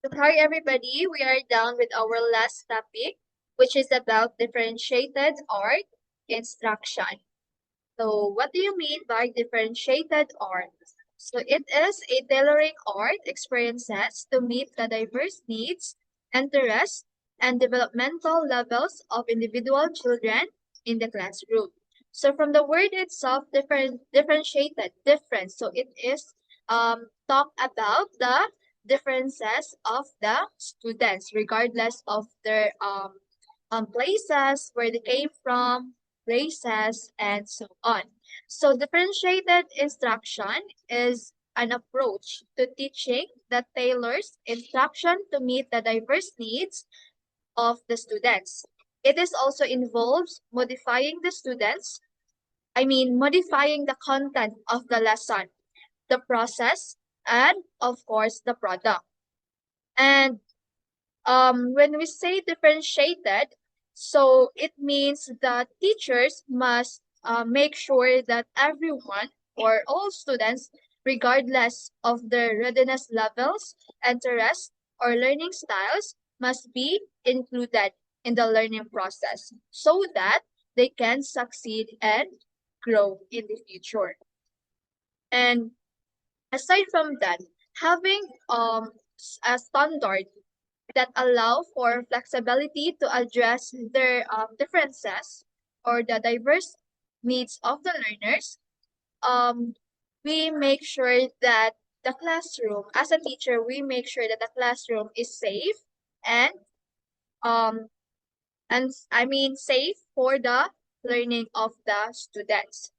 So hi everybody, we are down with our last topic, which is about differentiated art instruction. So what do you mean by differentiated art? So it is a tailoring art experiences to meet the diverse needs, interests, and developmental levels of individual children in the classroom. So from the word itself, differentiated, different. So it is talk about the differences of the students, regardless of their places where they came from, races, and so on. So differentiated instruction is an approach to teaching that tailors instruction to meet the diverse needs of the students. It is also involves modifying the students, modifying the content of the lesson, the process, and of course the product. And when we say differentiated, so it means that teachers must make sure that everyone or all students, regardless of their readiness levels, interests, or learning styles, must be included in the learning process so that they can succeed and grow in the future. And aside from that, having a standard that allow for flexibility to address their differences or the diverse needs of the learners, um, we make sure that the classroom, as a teacher, we make sure that the classroom is safe and um safe for the learning of the students.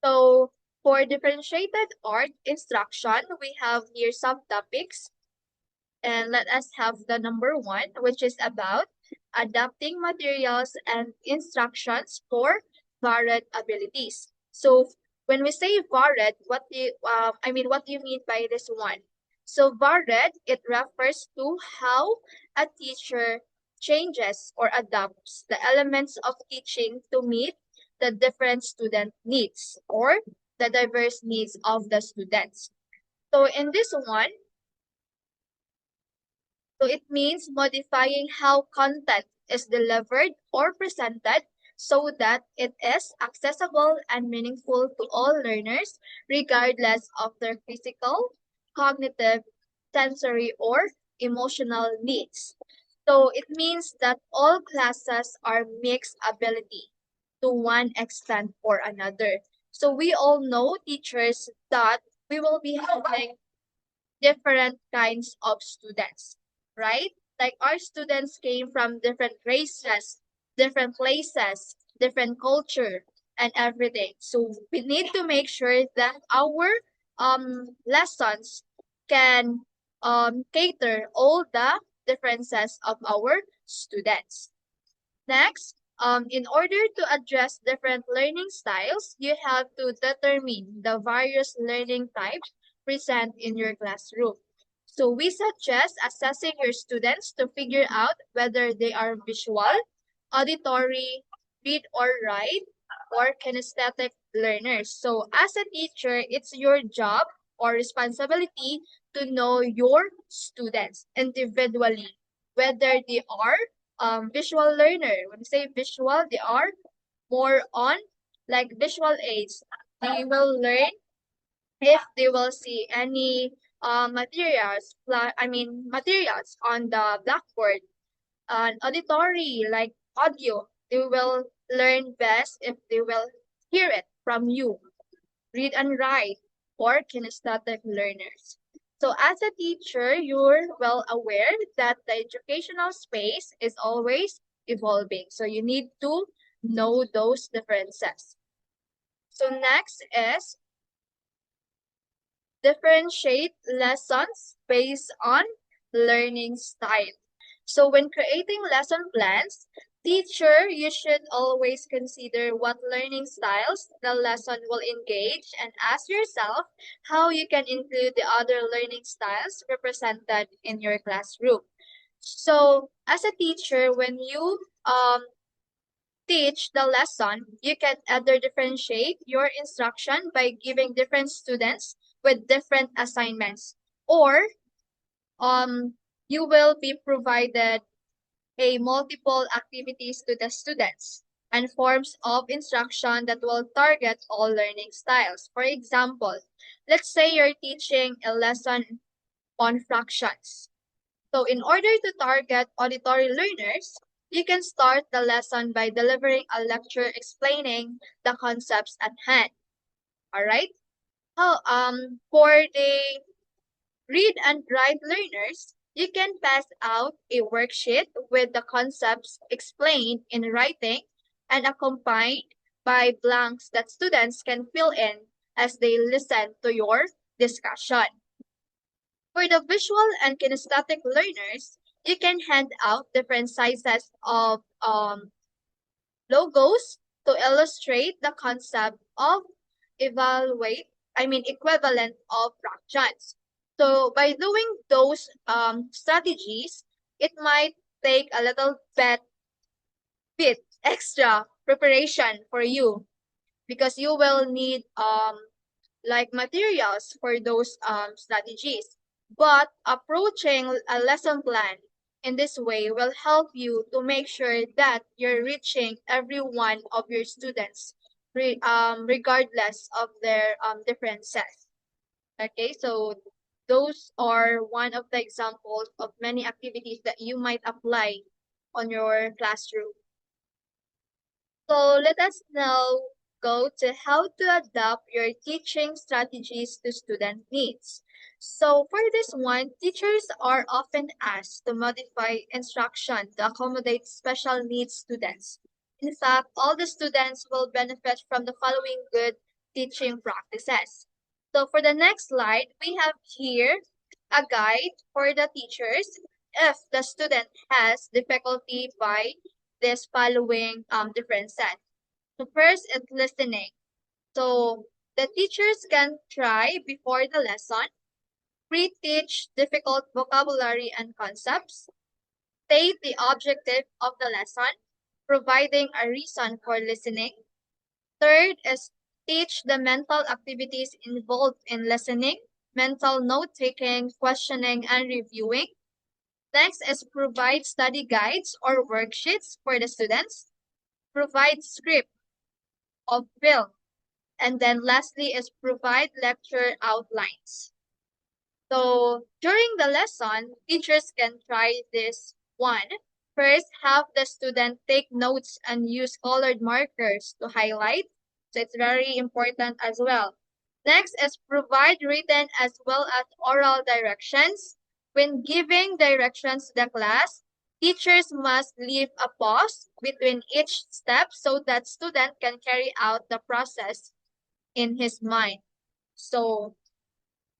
So for differentiated art instruction, we have here some topics. And let us have the number one, which is about adapting materials and instructions for varied abilities. So when we say varied, what do you mean by this one? So varied, it refers to how a teacher changes or adapts the elements of teaching to meet the different student needs or the diverse needs of the students. So in this one, so it means modifying how content is delivered or presented so that it is accessible and meaningful to all learners, regardless of their physical, cognitive, sensory, or emotional needs. So it means that all classes are mixed ability to one extent or another. So we all know, teachers, that we will be having different kinds of students, right? Like our students came from different races, different places, different culture, and everything. So we need to make sure that our lessons can cater all the differences of our students. Next, in order to address different learning styles, you have to determine the various learning types present in your classroom. So we suggest assessing your students to figure out whether they are visual, auditory, read or write, or kinesthetic learners. So as a teacher, it's your job or responsibility to know your students individually, whether they are visual learner. When you say visual, they are more on like visual aids. They will learn if they will see any materials on the blackboard. Auditory, like audio, they will learn best if they will hear it from you. Read and write for kinesthetic learners. So as a teacher, you're well aware that the educational space is always evolving. So you need to know those differences. So next is differentiate lessons based on learning style. So when creating lesson plans, teacher, you should always consider what learning styles the lesson will engage and ask yourself how you can include the other learning styles represented in your classroom. So as a teacher, when you teach the lesson, you can either differentiate your instruction by giving different students with different assignments, or you will be provided a multiple activities to the students and forms of instruction that will target all learning styles. For example, let's say you're teaching a lesson on fractions. So in order to target auditory learners, you can start the lesson by delivering a lecture explaining the concepts at hand. All right? For the read and write learners, you can pass out a worksheet with the concepts explained in writing and accompanied by blanks that students can fill in as they listen to your discussion. For the visual and kinesthetic learners, you can hand out different sizes of logos to illustrate the concept of equivalent of fractions. So by doing those strategies, it might take a little bit extra preparation for you because you will need like materials for those strategies. But approaching a lesson plan in this way will help you to make sure that you're reaching every one of your students, regardless of their differences. Okay, so those are one of the examples of many activities that you might apply on your classroom. So let us now go to how to adapt your teaching strategies to student needs. So for this one, teachers are often asked to modify instruction to accommodate special needs students. In fact, all the students will benefit from the following good teaching practices. So for the next slide, we have here a guide for the teachers if the student has difficulty by this following differences. So first is listening. So the teachers can try before the lesson, pre-teach difficult vocabulary and concepts, state the objective of the lesson, providing a reason for listening. Third is teach the mental activities involved in listening, mental note-taking, questioning, and reviewing. Next is provide study guides or worksheets for the students, provide script of film, and then lastly is provide lecture outlines. So during the lesson, teachers can try this one. First, have the student take notes and use colored markers to highlight. So it's very important as well. Next is provide written as well as oral directions. When giving directions to the class, teachers must leave a pause between each step so that student can carry out the process in his mind. So,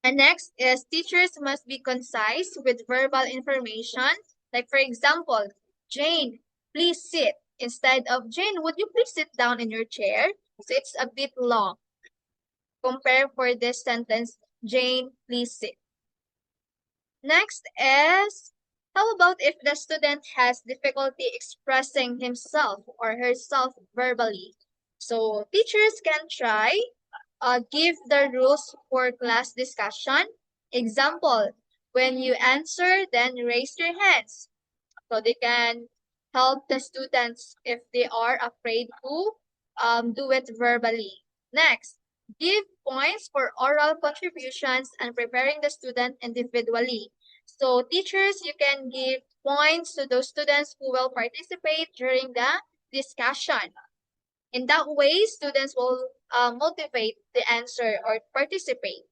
and next is teachers must be concise with verbal information. Like for example, Jane, please sit. Instead of Jane, would you please sit down in your chair? So it's a bit long. Compare for this sentence, Jane, please sit. Next is, how about if the student has difficulty expressing himself or herself verbally? So teachers can try give the rules for class discussion. Example, when you answer, then raise your hands. So they can help the students if they are afraid to do it verbally. Next, give points for oral contributions and preparing the student individually. So teachers, you can give points to those students who will participate during the discussion. In that way, students will motivate the answer or participate.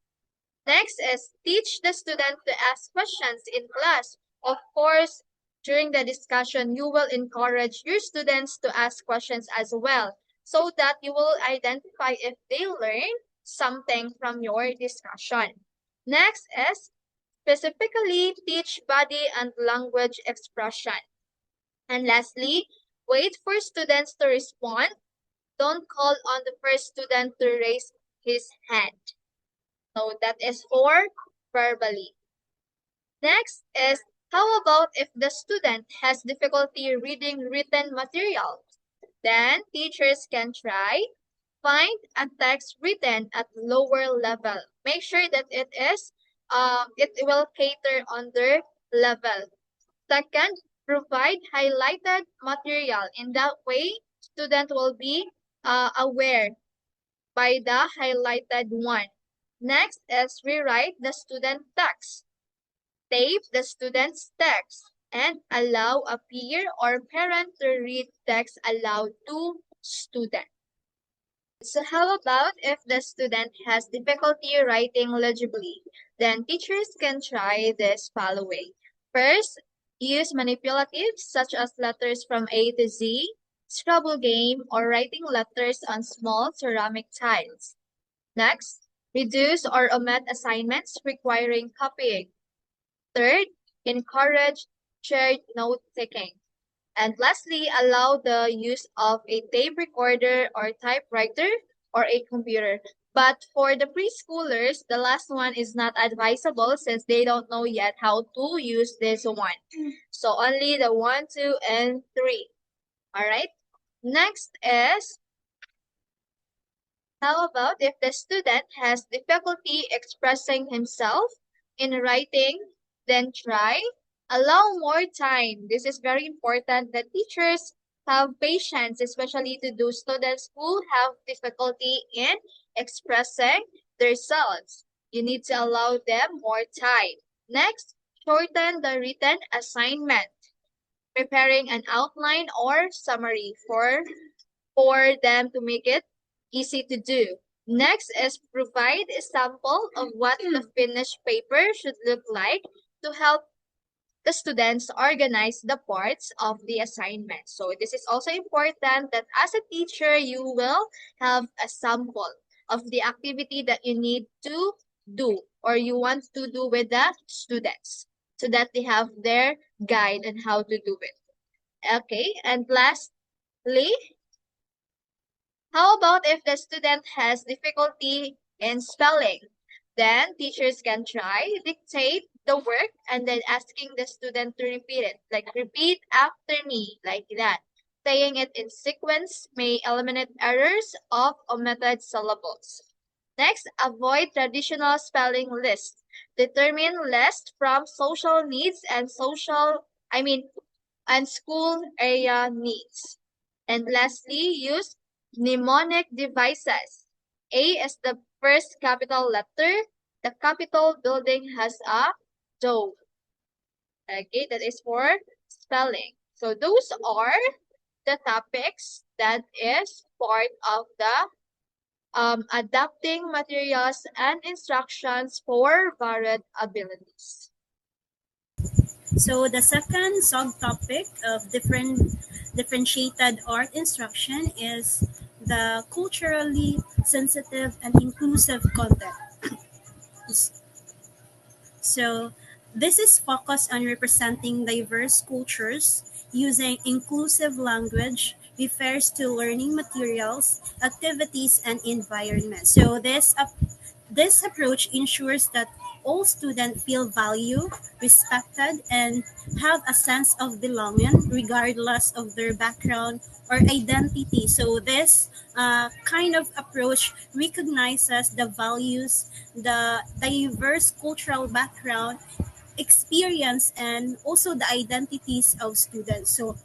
Next is teach the student to ask questions in class. Of course, during the discussion, you will encourage your students to ask questions as well so that you will identify if they learn something from your discussion. Next is specifically teach body and language expression. And lastly, wait for students to respond. Don't call on the first student to raise his hand. So that is for verbally. Next is, how about if the student has difficulty reading written material? Then teachers can try, find a text written at lower level. Make sure that it will cater under level. Second, provide highlighted material. In that way, student will be aware by the highlighted one. Next is rewrite the student text. Tape the student's text and allow a peer or parent to read text aloud to student. So how about if the student has difficulty writing legibly? Then teachers can try this following. First, use manipulatives such as letters from A to Z, Scrabble game, or writing letters on small ceramic tiles. Next, reduce or omit assignments requiring copying. Third, encourage shared note-taking. And lastly, allow the use of a tape recorder or typewriter or a computer. But for the preschoolers, the last one is not advisable since they don't know yet how to use this one. So only the 1, 2, and 3. All right. Next is, how about if the student has difficulty expressing himself in writing, then try allow more time. This is very important that teachers have patience, especially to those students who have difficulty in expressing themselves. You need to allow them more time. Next, shorten the written assignment, preparing an outline or summary for them to make it easy to do. Next is provide a sample of what the finished paper should look like to help the students organize the parts of the assignment. So this is also important that as a teacher, you will have a sample of the activity that you need to do or you want to do with the students so that they have their guide on how to do it. Okay, and lastly, how about if the student has difficulty in spelling? Then teachers can try dictate the work and then asking the student to repeat it. Like repeat after me, like that. Saying it in sequence may eliminate errors of omitted syllables. Next, avoid traditional spelling lists. Determine list from social needs and and school area needs. And lastly, use mnemonic devices. A is the first capital letter. The Capitol building has a dome. Okay, that is for spelling. So those are the topics that is part of the adapting materials and instructions for varied abilities. So the second subtopic of differentiated art instruction is the culturally sensitive and inclusive content. So this is focused on representing diverse cultures using inclusive language refers to learning materials, activities, and environment. So this approach ensures that all students feel valued, respected, and have a sense of belonging regardless of their background or identity. So this kind of approach recognizes the values, the diverse cultural background, experience, and also the identities of students. So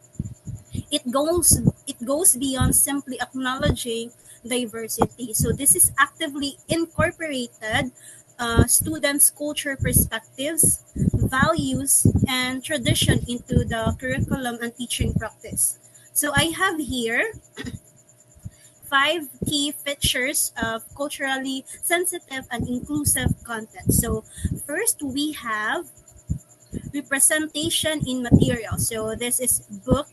it goes beyond simply acknowledging diversity. So this is actively incorporated students' culture perspectives, values, and tradition into the curriculum and teaching practice. So I have here 5 key features of culturally sensitive and inclusive content. So first we have representation in material. So this is book,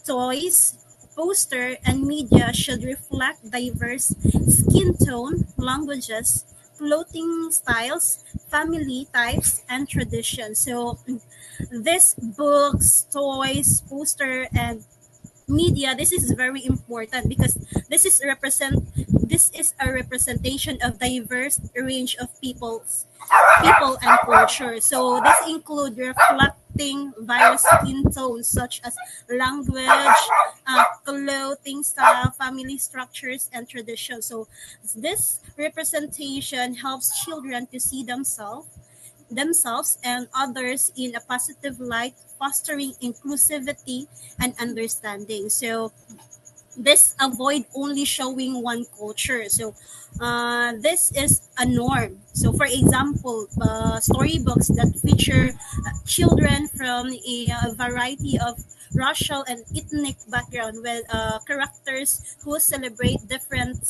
toys, poster, and media should reflect diverse skin tone, languages, clothing styles, family types, and traditions. So these books, toys, poster, and media, this is very important because this is a representation of diverse range of people and culture. So this include reflecting various skin tones such as language, clothing style, family structures, and traditions. So this representation helps children to see themselves themselves and others in a positive light, fostering inclusivity and understanding. So this avoid only showing one culture. So this is a norm. So for example, storybooks that feature children from a variety of racial and ethnic background with characters who celebrate different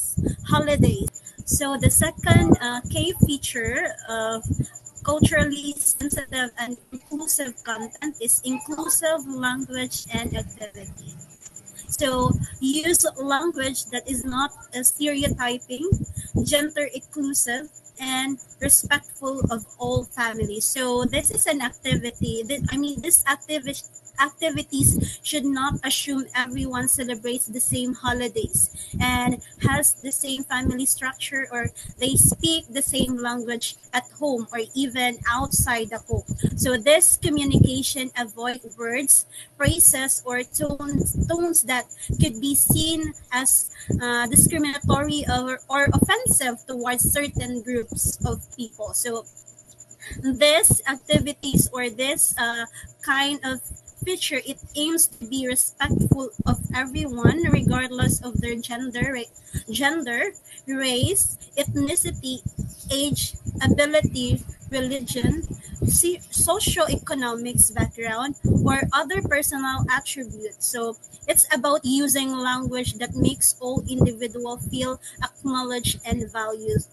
holidays. So the second key feature of culturally sensitive and inclusive content is inclusive language and activity. So use language that is not stereotyping, gender inclusive, and respectful of all families. So this is an activity. I mean, this activities should not assume everyone celebrates the same holidays and has the same family structure, or they speak the same language at home or even outside the home. So this communication avoid words, phrases, or tones that could be seen as discriminatory or offensive towards certain groups of people. So these activities or this kind of feature, it aims to be respectful of everyone regardless of their gender, race, ethnicity, age, ability, religion, socioeconomics background, or other personal attributes. So it's about using language that makes all individual feel acknowledged and valued.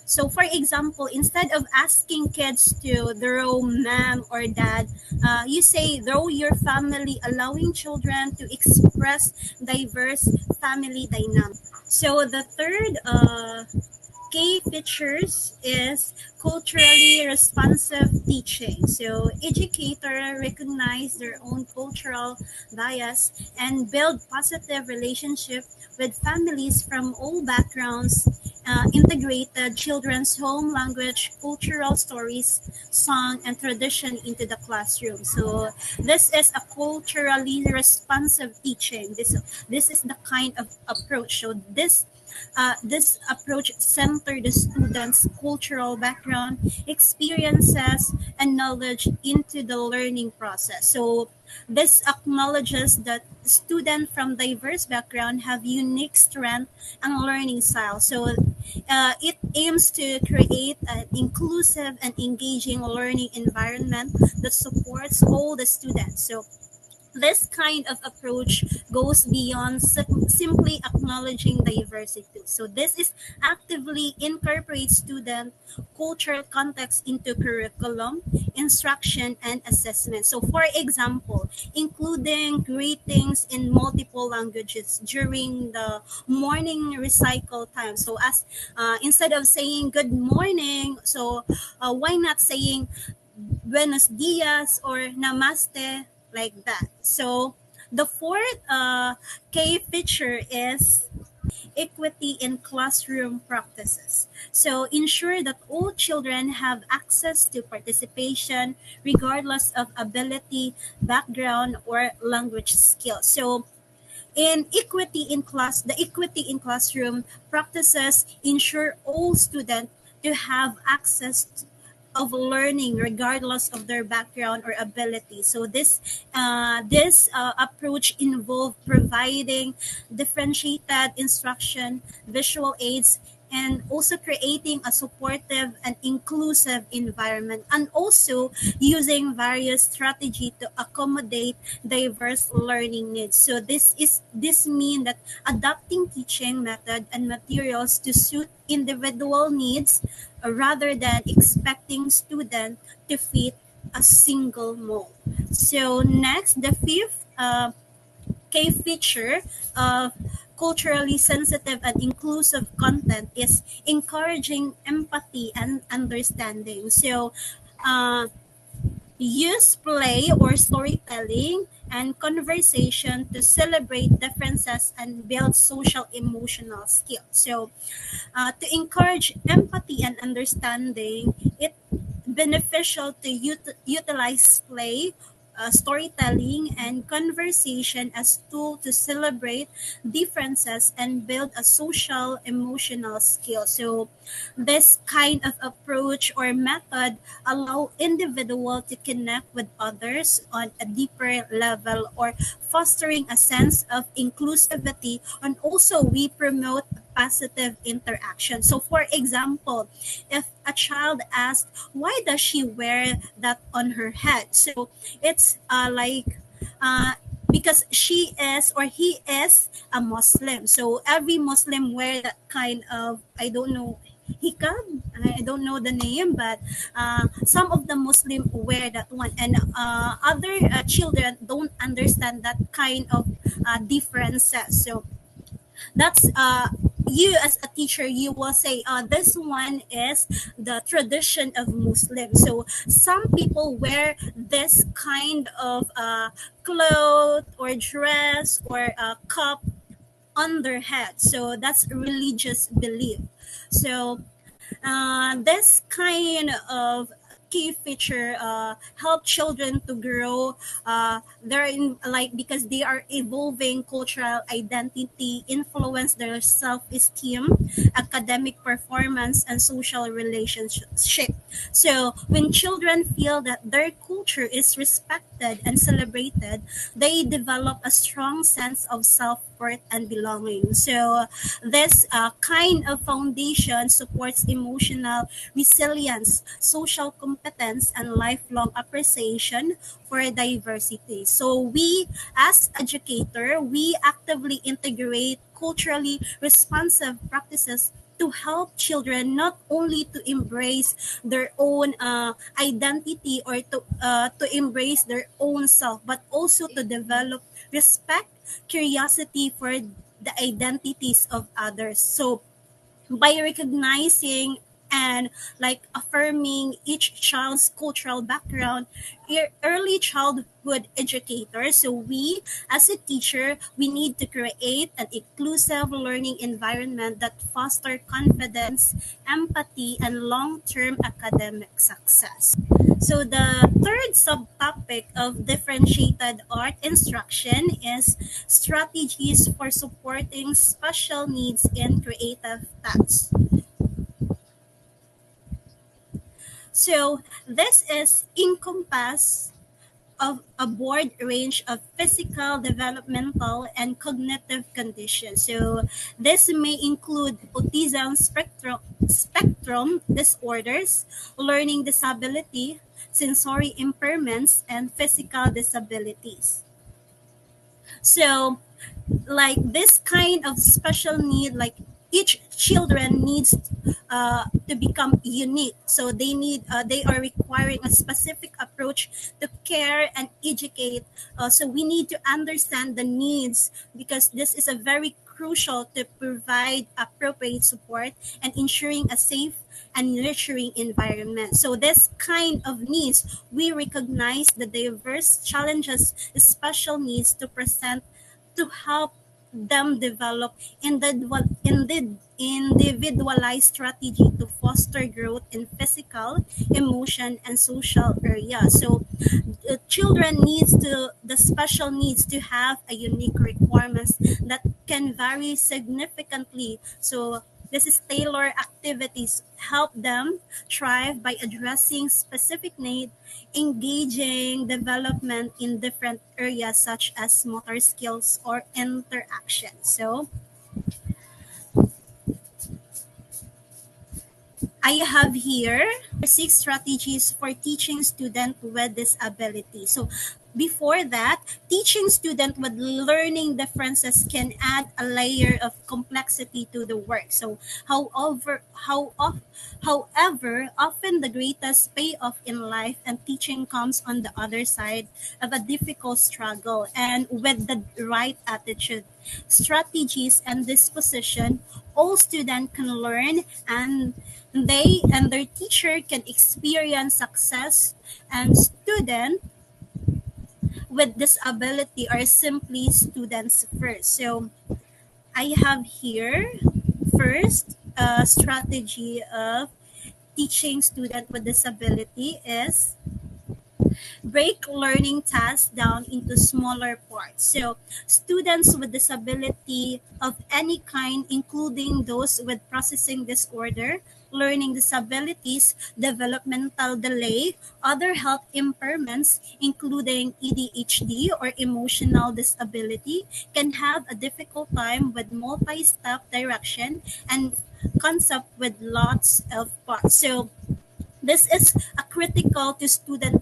So, for example, instead of asking kids to draw mom or dad, you say draw your family, allowing children to express diverse family dynamics. So, the third key features is culturally responsive teaching. So educators recognize their own cultural bias and build positive relationship with families from all backgrounds, integrated children's home language, cultural stories, song, and tradition into the classroom. So this is a culturally responsive teaching. This is the kind of approach. So this approach centers the student's cultural background, experiences, and knowledge into the learning process. So this acknowledges that students from diverse background have unique strength and learning style. So it aims to create an inclusive and engaging learning environment that supports all the students. So this kind of approach goes beyond simply acknowledging diversity. So this is actively incorporates student cultural context into curriculum, instruction, and assessment. So for example, including greetings in multiple languages during the morning recycle time. So as instead of saying good morning, so why not saying buenos dias or namaste, like that. So the fourth key feature is equity in classroom practices. So ensure that all children have access to participation regardless of ability, background, or language skills. So in the equity in classroom practices ensure all students to have access of learning regardless of their background or ability. So this approach involve providing differentiated instruction, visual aids, and also creating a supportive and inclusive environment, and also using various strategy to accommodate diverse learning needs. So this mean that adapting teaching method and materials to suit individual needs rather than expecting student to fit a single mold. So next, the fifth key feature of culturally sensitive and inclusive content is encouraging empathy and understanding. So uh, use play or storytelling and conversation to celebrate differences and build social emotional skills. So to encourage empathy and understanding, it beneficial to utilize play storytelling and conversation as tool to celebrate differences and build a social emotional skill. So this kind of approach or method allow individual to connect with others on a deeper level or fostering a sense of inclusivity, and also we promote positive interaction. So for example, if a child asks why does she wear that on her head, so it's uh, because she is or he is a Muslim. So every Muslim wear that kind of, I don't know, hijab. I don't know the name, but some of the Muslim wear that one, and other children don't understand that kind of differences. So that's you as a teacher, you will say this one is the tradition of Muslim. So some people wear this kind of cloth or dress or cup on their head, so that's religious belief. So this kind of key feature help children to grow. They're in like because they are evolving cultural identity, influence their self-esteem, academic performance, and social relationship. So when children feel that their culture is respected and celebrated, they develop a strong sense of self-worth and belonging. So this kind of foundation supports emotional resilience, social competence, and lifelong appreciation for diversity. So we, as educator, we actively integrate culturally responsive practices to help children not only to embrace their own identity or to embrace their own self, but also to develop respect, curiosity for the identities of others. So by recognizing and like affirming each child's cultural background, early childhood educators, so we as a teacher, we need to create an inclusive learning environment that foster confidence, empathy, and long-term academic success. So the third subtopic of differentiated art instruction is strategies for supporting special needs in creative tasks. So this is encompass of a broad range of physical, developmental, and cognitive conditions. So this may include autism spectrum disorders, learning disability, sensory impairments, and physical disabilities. So like this kind of special need, like each children needs to become unique, so they are requiring a specific approach to care and educate. So we need to understand the needs, because this is a very crucial to provide appropriate support and ensuring a safe and nurturing environment. So this kind of needs, we recognize the diverse challenges special needs to present to help them develop individualized strategy to foster growth in physical, emotion, and social areas. So children needs to the special needs to have a unique requirements that can vary significantly. So this is tailor activities help them thrive by addressing specific need, engaging development in different areas such as motor skills or interaction. So I have here six strategies for teaching student with disability. So before that, teaching student with learning differences can add a layer of complexity to the work. So however, often the greatest payoff in life and teaching comes on the other side of a difficult struggle, and with the right attitude, strategies, and disposition, all students can learn, and they and their teacher can experience success, and students with disability are simply students first. So I have here first a strategy of teaching student with disability is break learning tasks down into smaller parts. So, students with disability of any kind, including those with processing disorder, learning disabilities, developmental delay, other health impairments, including ADHD or emotional disability, can have a difficult time with multi step direction and concept with lots of parts. So, this is a critical to student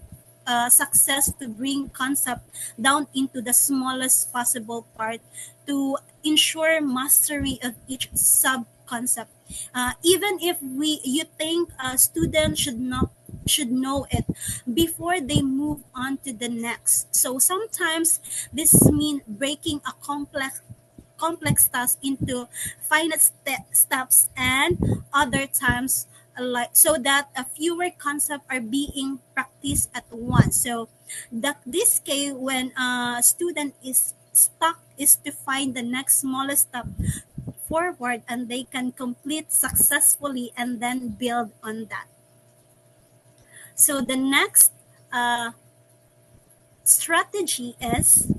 success to bring concept down into the smallest possible part to ensure mastery of each sub concept. Even if we you think a student should know it before they move on to the next. So sometimes this means breaking a complex task into finite steps, and other times like so that a fewer concepts are being practiced at once. So this case when a student is stuck is to find the next smallest step forward and they can complete successfully and then build on that. So the next uh, strategy is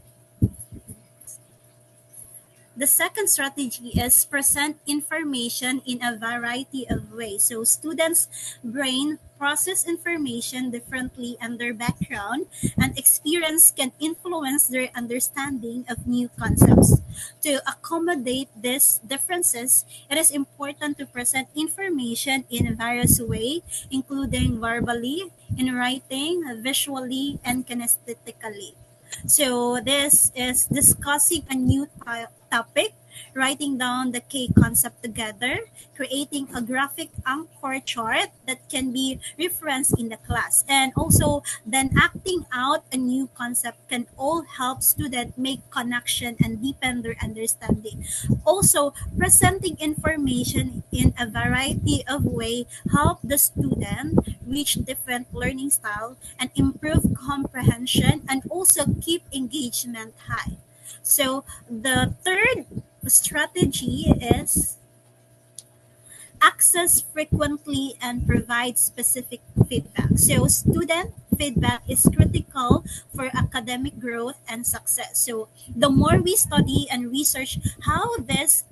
The second strategy is present information in a variety of ways. So students' brain process information differently, and their background and experience can influence their understanding of new concepts. To accommodate these differences, it is important to present information in various ways, including verbally, in writing, visually, and kinesthetically. So this is discussing a new topic, writing down the key concept together, creating a graphic anchor chart that can be referenced in the class, and also then acting out a new concept can all help students make connection and deepen their understanding. Also, presenting information in a variety of way help the student reach different learning style and improve comprehension and also keep engagement high. So the third strategy is access frequently and provide specific feedback. So student feedback is critical for academic growth and success. So the more we study and research how this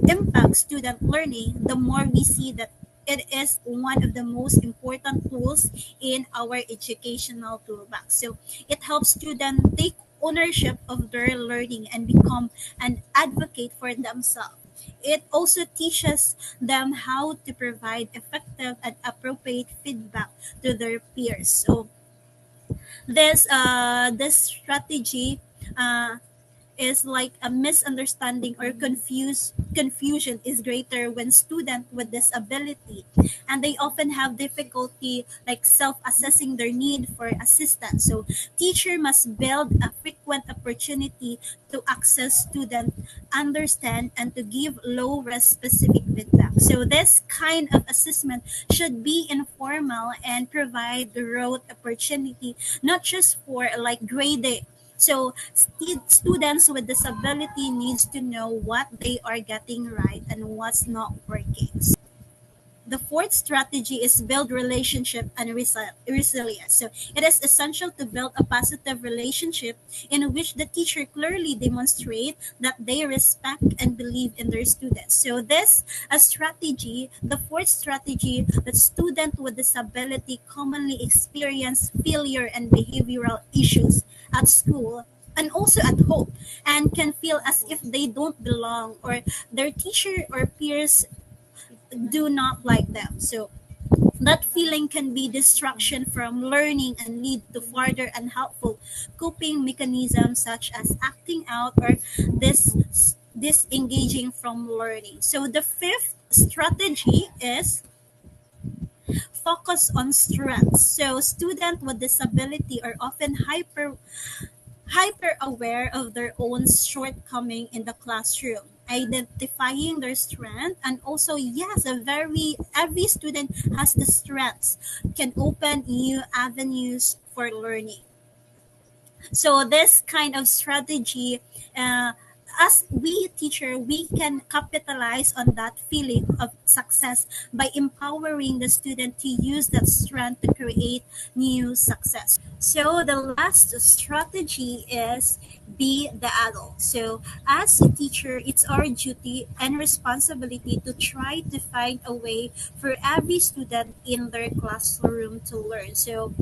impacts student learning, the more we see that it is one of the most important tools in our educational toolbox. So it helps students take ownership of their learning and become an advocate for themselves. It also teaches them how to provide effective and appropriate feedback to their peers. So this strategy uh, is like a misunderstanding or confusion is greater when student with disability, and they often have difficulty like self-assessing their need for assistance. So teacher must build a frequent opportunity to access student understand and to give low risk specific feedback. So this kind of assessment should be informal and provide the road opportunity, not just for like grading. So students with disability needs to know what they are getting right and what's not working. The fourth strategy is build relationship and resilience. So it is essential to build a positive relationship in which the teacher clearly demonstrate that they respect and believe in their students. So this a strategy, the fourth strategy, that students with disability commonly experience failure and behavioral issues at school and also at home, and can feel as if they don't belong or their teacher or peers do not like them. So that feeling can be distraction from learning and lead to further unhelpful coping mechanisms such as acting out or this disengaging from learning. So the fifth strategy is focus on strengths. So students with disability are often hyper aware of their own shortcoming in the classroom, identifying their strength, and also yes, a very every student has the strengths can open new avenues for learning. So this kind of strategy uh, as we teacher, we can capitalize on that feeling of success by empowering the student to use that strength to create new success. So the last strategy is be the adult. So as a teacher, it's our duty and responsibility to try to find a way for every student in their classroom to learn. So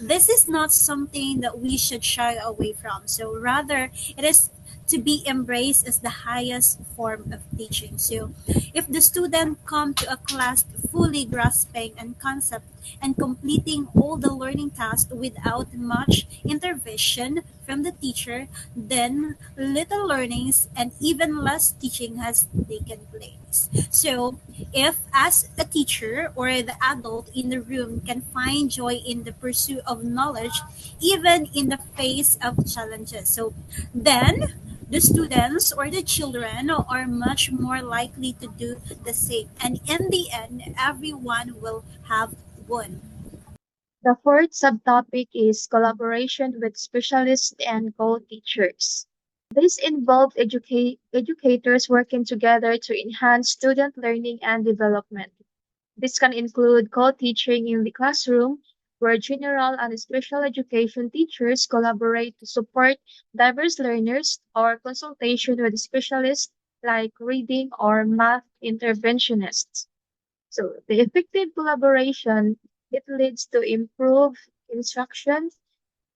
this is not something that we should shy away from. So rather, it is to be embraced as the highest form of teaching. So if the student come to a class fully grasping and concept and completing all the learning tasks without much intervention from the teacher, then little learnings and even less teaching has taken place. So if as a teacher or the adult in the room can find joy in the pursuit of knowledge, even in the face of challenges, so then the students or the children are much more likely to do the same. And in the end, everyone will have won. The fourth subtopic is collaboration with specialists and co-teachers. This involves educators working together to enhance student learning and development. This can include co-teaching in the classroom, where general and special education teachers collaborate to support diverse learners, or consultation with specialists like reading or math interventionists. So the effective collaboration, it leads to improved instruction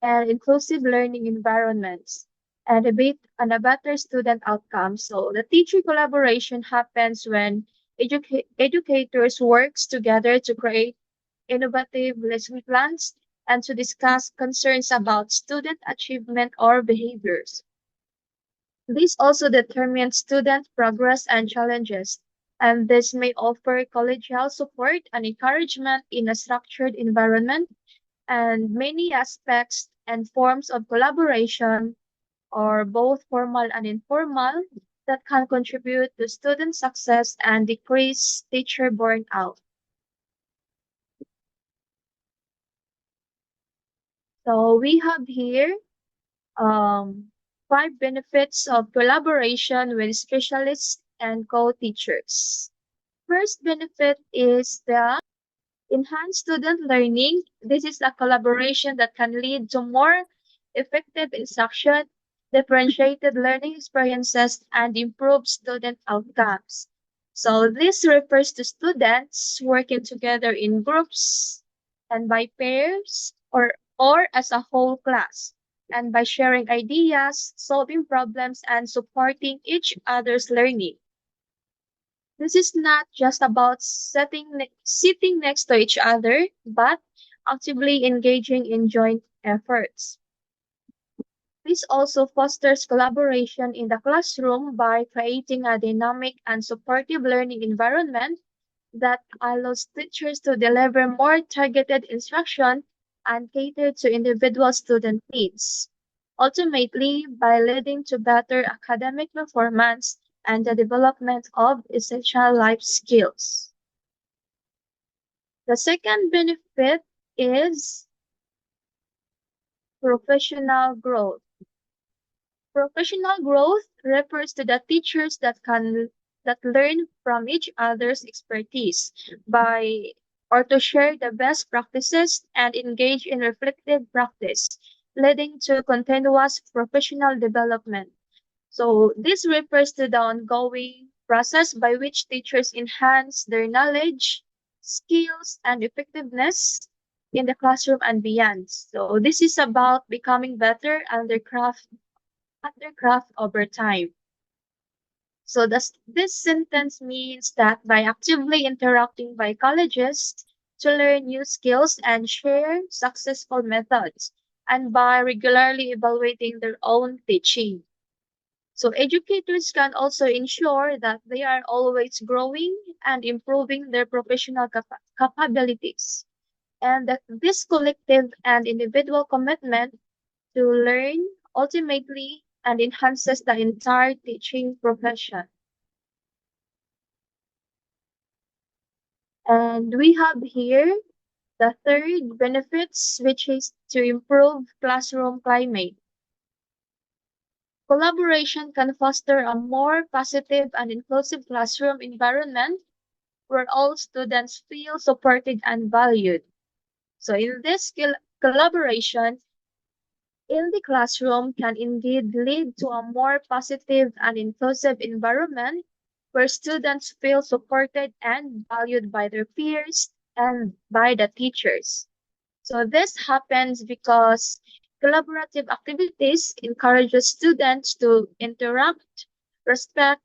and inclusive learning environments and a better student outcome. So the teacher collaboration happens when educators works together to create innovative lesson plans and to discuss concerns about student achievement or behaviors. This also determines student progress and challenges, and this may offer collegial support and encouragement in a structured environment, and many aspects and forms of collaboration, or both formal and informal, that can contribute to student success and decrease teacher burnout. So we have here five benefits of collaboration with specialists and co-teachers. First benefit is the enhanced student learning. This is a collaboration that can lead to more effective instruction, differentiated learning experiences, and improved student outcomes. So this refers to students working together in groups and by pairs or as a whole class, and by sharing ideas, solving problems, and supporting each other's learning. This is not just about sitting next to each other, but actively engaging in joint efforts. This also fosters collaboration in the classroom by creating a dynamic and supportive learning environment that allows teachers to deliver more targeted instruction and cater to individual student needs, ultimately by leading to better academic performance and the development of essential life skills. The second benefit is professional growth. Professional growth refers to the teachers that learn from each other's expertise by or to share the best practices and engage in reflective practice, leading to continuous professional development. So this refers to the ongoing process by which teachers enhance their knowledge, skills, and effectiveness in the classroom and beyond. So this is about becoming better at their craft over time. So this sentence means that by actively interacting by colleges to learn new skills and share successful methods, and by regularly evaluating their own teaching. So educators can also ensure that they are always growing and improving their professional capabilities, and that this collective and individual commitment to learn ultimately and enhances the entire teaching profession. And we have here the third benefits, which is to improve classroom climate. Collaboration can foster a more positive and inclusive classroom environment where all students feel supported and valued. So in this collaboration in the classroom can indeed lead to a more positive and inclusive environment where students feel supported and valued by their peers and by the teachers. So this happens because collaborative activities encourages students to interact, respect,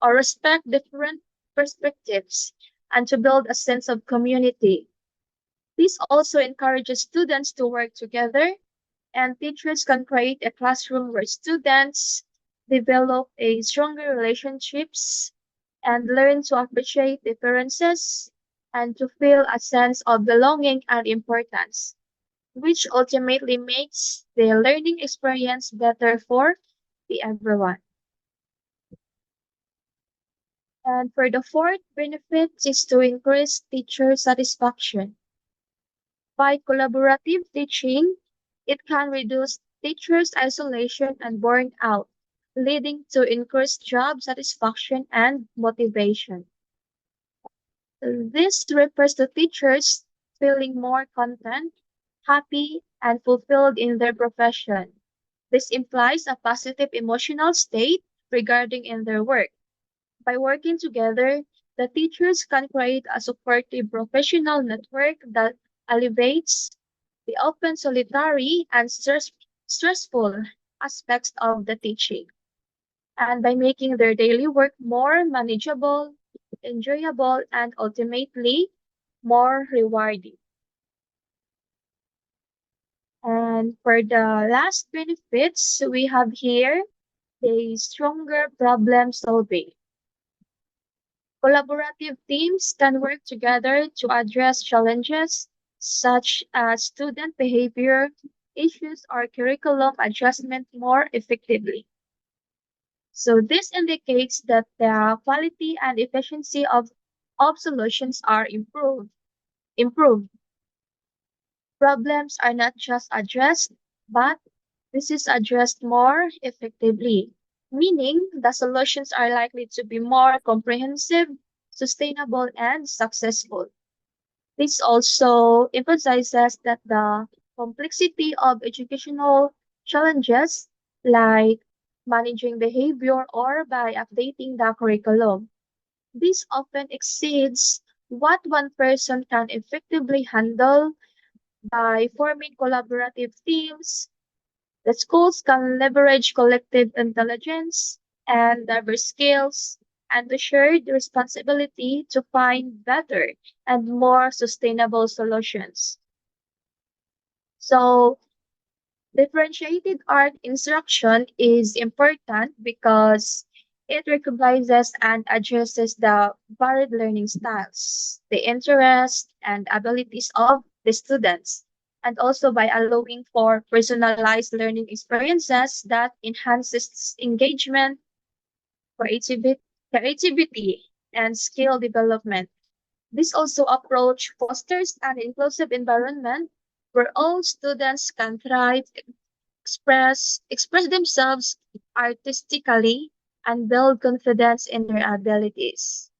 respect different perspectives, and to build a sense of community. This also encourages students to work together, and teachers can create a classroom where students develop a stronger relationships and learn to appreciate differences and to feel a sense of belonging and importance, which ultimately makes the learning experience better for the everyone. And for the fourth benefit is to increase teacher satisfaction. By collaborative teaching, it can reduce teachers' isolation and burnout, leading to increased job satisfaction and motivation. This refers to teachers feeling more content, happy, and fulfilled in their profession. This implies a positive emotional state regarding in their work. By working together, the teachers can create a supportive professional network that alleviates the often solitary and stressful aspects of the teaching, and by making their daily work more manageable, enjoyable, and ultimately more rewarding. And for the last benefits, we have here the stronger problem solving. Collaborative teams can work together to address challenges such as student behavior issues or curriculum adjustment more effectively. So this indicates that the quality and efficiency of solutions are improved. Problems are not just addressed, but this is addressed more effectively, meaning the solutions are likely to be more comprehensive, sustainable, and successful. This also emphasizes that the complexity of educational challenges, like managing behavior or by updating the curriculum, this often exceeds what one person can effectively handle. By forming collaborative teams, the schools can leverage collective intelligence and diverse skills and the shared responsibility to find better and more sustainable solutions. So, differentiated art instruction is important because it recognizes and addresses the varied learning styles, the interests and abilities of the students, and also by allowing for personalized learning experiences that enhances engagement, creativity, and skill development. This also approach fosters an inclusive environment where all students can thrive, express themselves artistically, and build confidence in their abilities.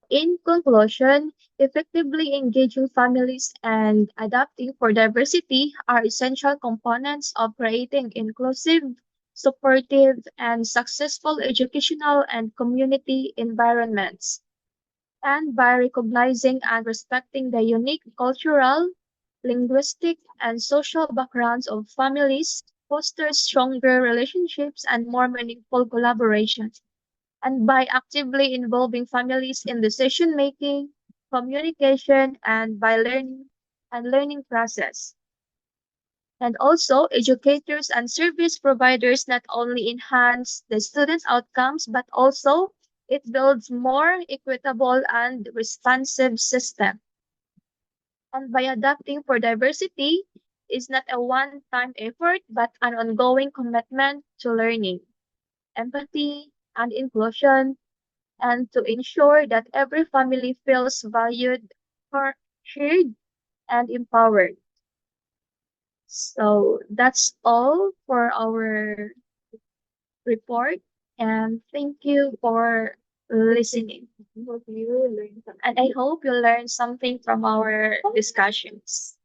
In conclusion, effectively engaging families and adapting for diversity are essential components of creating inclusive, supportive, and successful educational and community environments. And by recognizing and respecting the unique cultural, linguistic, and social backgrounds of families fosters stronger relationships and more meaningful collaboration. And by actively involving families in decision making, communication, and by learning process. And also, educators and service providers not only enhance the students' outcomes, but also it builds more equitable and responsive system. And by adapting for diversity is not a one-time effort, but an ongoing commitment to learning, empathy, and inclusion, and to ensure that every family feels valued, shared, and empowered. So that's all for our report. And thank you for listening. And I hope you learned something from our discussions.